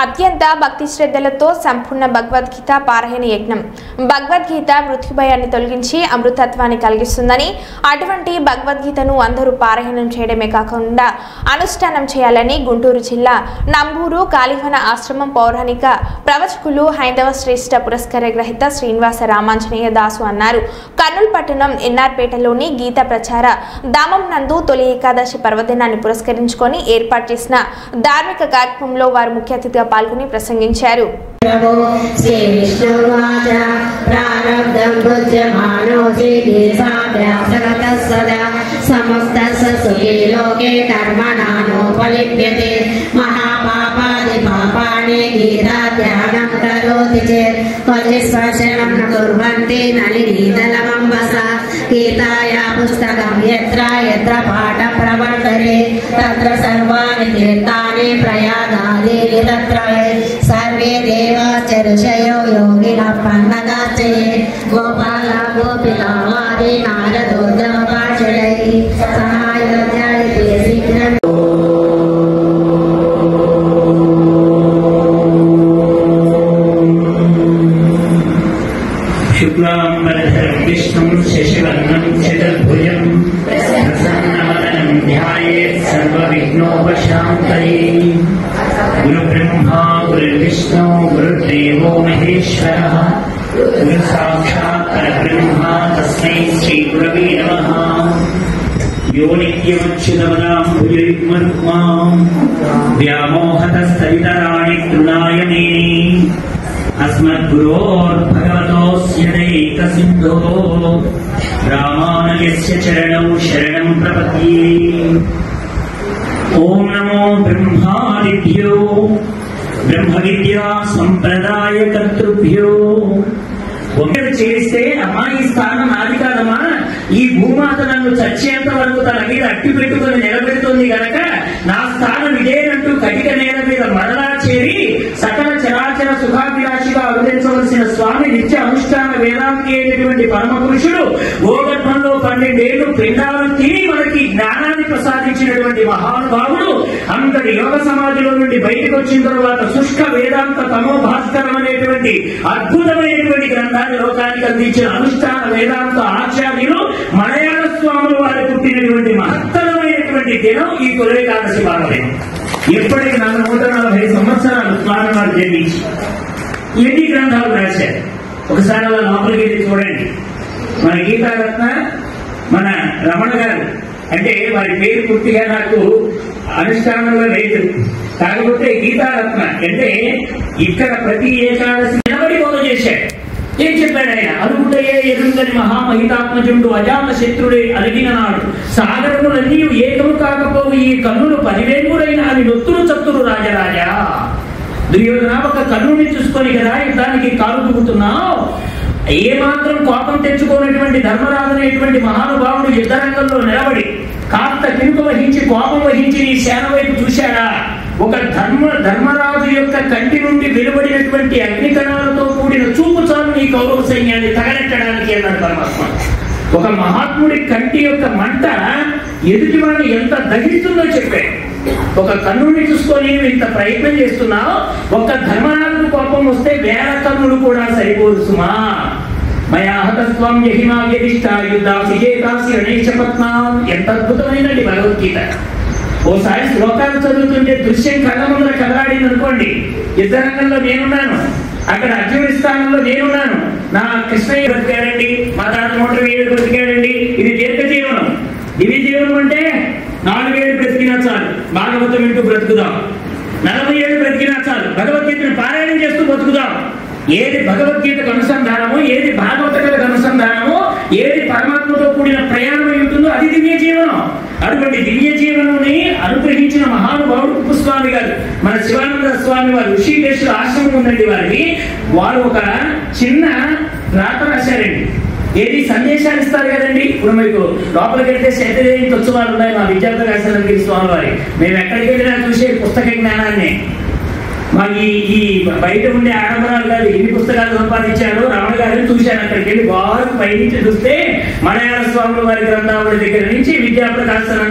అత్యంత భక్తి శ్రద్ధలతో సంపూర్ణ భగవద్గీత పారాయణ యజ్ఞం భగవద్గీత మృత్యుభయాన్ని తొలగించి అమృతత్వాన్ని కలిగిస్తుందని, అటువంటి భగవద్గీతను అందరూ పారాయణం చేయడమే కాకుండా అనుష్ఠానం చేయాలని గుంటూరు జిల్లా నంబూరు కాళీవన ఆశ్రమం పౌరాణిక ప్రవచకులు హైందవ శ్రేష్ఠ పురస్కార గ్రహీత శ్రీనివాస రామాంజనేయ దాసు అన్నారు. కర్నూలు పట్టణం ఎన్ఆర్పేటలోని గీత ప్రచార ధామం నందు తొలి ఏకాదశి పర్వదినాన్ని పురస్కరించుకొని ఏర్పాటు చేసిన ధార్మిక కార్యక్రమంలో వారు ముఖ్య అతిథిగా పాల్గొని ప్రసంగించారు. గీతాయా పుస్తకం యత్ర యత్ర పాఠ ప్రవర్తతే తత్ర సర్వాణి తీర్థాని ప్రయాగాని తత్ర సర్వే దేవాచ ఋషయో యోగినః పన్నగాచే గోపాల గోపికావాది నారదోద్రవపాచడై సహాయోధ్యాయతే శీఘ్రం. शुक्लांबरधरं विष्णुं शशिवर्णं चतुर्भुजं प्रसन्नवदनं ध्यायेत् सर्वविघ्नोपशान्तये. गुरुब्रह्मा गुरुर्विष्णु गुरुर्देवो महेश्वरः गुरुसाक्षात् परब्रह्मा तस्मै श्रीगुरवे नमः. यो नित्यमच्युतपदाम्बुजयुग्मरुक्मां व्यामोहतस्तवितराणि तृणाय मेने अस्मद्गुरोर्भगवतोऽस्य दैकसिन्धोः रामानुजस्य चरणौ शरणं प्रपद्ये. ॐ नमो ब्रह्मादिभ्यो ब्रह्मविद्या संप्रदायकर्तृभ्यो. చేస్తే అమ్మా ఈ స్థానం నాది కాదమ్మా, ఈ భూమాత నన్ను చచ్చేంత వరకు తన మీద అట్టి పెట్టుకుని నిలబెడుతుంది గనక నా స్థానం ఇదేనంటూ కటిక నేల మీద మరలా చేరి సకల చరాచర సుఖాభిలాషిగా అవతరించవలసిన స్వామి నిత్య అనుష్ఠాన వేదాంతి అయినటువంటి పరమ పురుషుడు గోగర్భంలో 12 ఏళ్లు పిండాలను తిని మనకి జ్ఞానాన్ని ప్రసాదించినటువంటి మహానుభావుడు అంతటి యోగ సమాధిలో నుండి బయటకు వచ్చిన తర్వాత శుష్క వేదాంత తమో భాస్కరం అనేటువంటి అద్భుతమైనటువంటి గ్రంథాన్ని లోకానికి అందించిన అనుష్ఠాన వేదాంత ఆచార్యులు మలయాళ స్వాములు వారు పుట్టినటువంటి మహత్తరమైనటువంటి దినం ఈ తొలి ఏకాదశి పర్వదినం. ఎప్పటికీ 140 సంవత్సరాలు స్వామి వారు జన్మించి ఎన్ని గ్రంథాలు రాశారు ఒకసారి అలా లోపలికి వెళ్ళి చూడండి. మన గీతారత్న మన రమణ గారు, అంటే వారి పేరు పూర్తిగా నాకు అనుష్ఠానంలో లేదు, కాకపోతే గీతారత్న అంటే ఇక్కడ ప్రతి ఏకాదశి నిలబడి బోధ చేశాడు. ఏం చెప్పాడు ఆయన? అరుగుటయే ఎదురుగని మహామహితాత్మజుండు అజాత శత్రుడే అలిగిన నాడు సాగరములన్నీ ఏకము కాకపోవు ఈ కన్నులు 10,000 అని నొత్తులు చత్తులు రాజరాజా. దుర్యోధన ఒక కన్నుని చూసుకొని కదా యుద్ధానికి కాలు దుగుతున్నావు. ఏమాత్రం కోపం తెచ్చుకోనటువంటి ధర్మరాజు అనేటువంటి మహానుభావుడు యుద్ధరంగంలో నిలబడి కాస్త కినుక వహించి కోపం వహించి నీ సేన వైపు చూశాడా? ఒక ధర్మరాజు యొక్క కంటి నుండి వెలువడినటువంటి అగ్నికణాలతో కూడిన చూపు చాలు నీ కౌరవ సైన్యాన్ని తగలెట్టడానికి అన్నాడు పరమాత్మ. ఒక మహాత్ముడి కంటి యొక్క మంట ఎదుటివాడిని ఎంత దహిస్తుందో చెప్పాడు. ఒక కన్నుని చూసుకొని ఇంత ప్రయత్నం చేస్తున్నావు, ఒక్క ధర్మరాజు కోపం వస్తే 1000 కన్నులు కూడా సరిపోదు సుమా. మయా హతస్వం యహిమా వ్యధిష్ట యుద్ధాసి ఏకాసి రణేశపత్నాం. ఎంత అద్భుతమైనది భగవద్గీత. ఓసారి శ్లోకాలు చదువుతుంటే దృశ్యం కళ్ళ ముందర కదలాడింది అనుకోండి. యుద్ధరంగంలో నేనున్నాను, అక్కడ అర్జునుడి స్థానంలో నేనున్నాను. నా కృష్ణయ్య బ్రతికాడండి, మా తాత మోటార్ వీడు బ్రతికాడండి. ఇది దీర్ఘ జీవనం. దివ్య జీవనం అంటే 4 ఏళ్ళు బ్రతికినా చాలు, భాగవతం వింటూ బ్రతుకుదాం. 40 ఏళ్ళు బ్రతికినా చాలు, భగవద్గీతను పారాయణం చేస్తూ బ్రతుకుదాం. ఏది భగవద్గీతకు అనుసంధానమో, ఏది భాగవతకు అనుసంధానమో, ఏది పరమాత్మతో కూడిన ప్రయాణం ఉంటుందో అది దివ్య జీవనం. అటువంటి దివ్య జీవనాన్ని అనుగ్రహించిన మహానుభావుడు కుప్పస్వామి గారు, మన శివానంద స్వామి వారు ఋషికేశ్వర ఆశ్రమం ఉందండి వారిని. వారు ఒక చిన్న రాత రాశారండి. ఏది సందేశాలు ఇస్తారు కదండి. ఇప్పుడు మీకు లోపలికి వెళ్తే శతజయంతి ఉత్సవాలు ఉన్నాయి మా విద్యార్థులు రాశారు స్వామి వారి. మేము ఎక్కడికి వెళ్ళినా చూసే పుస్తక జ్ఞానాన్ని మా ఈ బయట ఉండే ఆడంబరాలు కాదు. ఎన్ని పుస్తకాలు సంపాదించాడు రమణ గారిని చూశాను. అక్కడికి వెళ్ళి బాగా పైనుంచి చూస్తే మలయాళ స్వాముల వారి గ్రంథావళి దగ్గర నుంచి విద్యాప్రకాశనం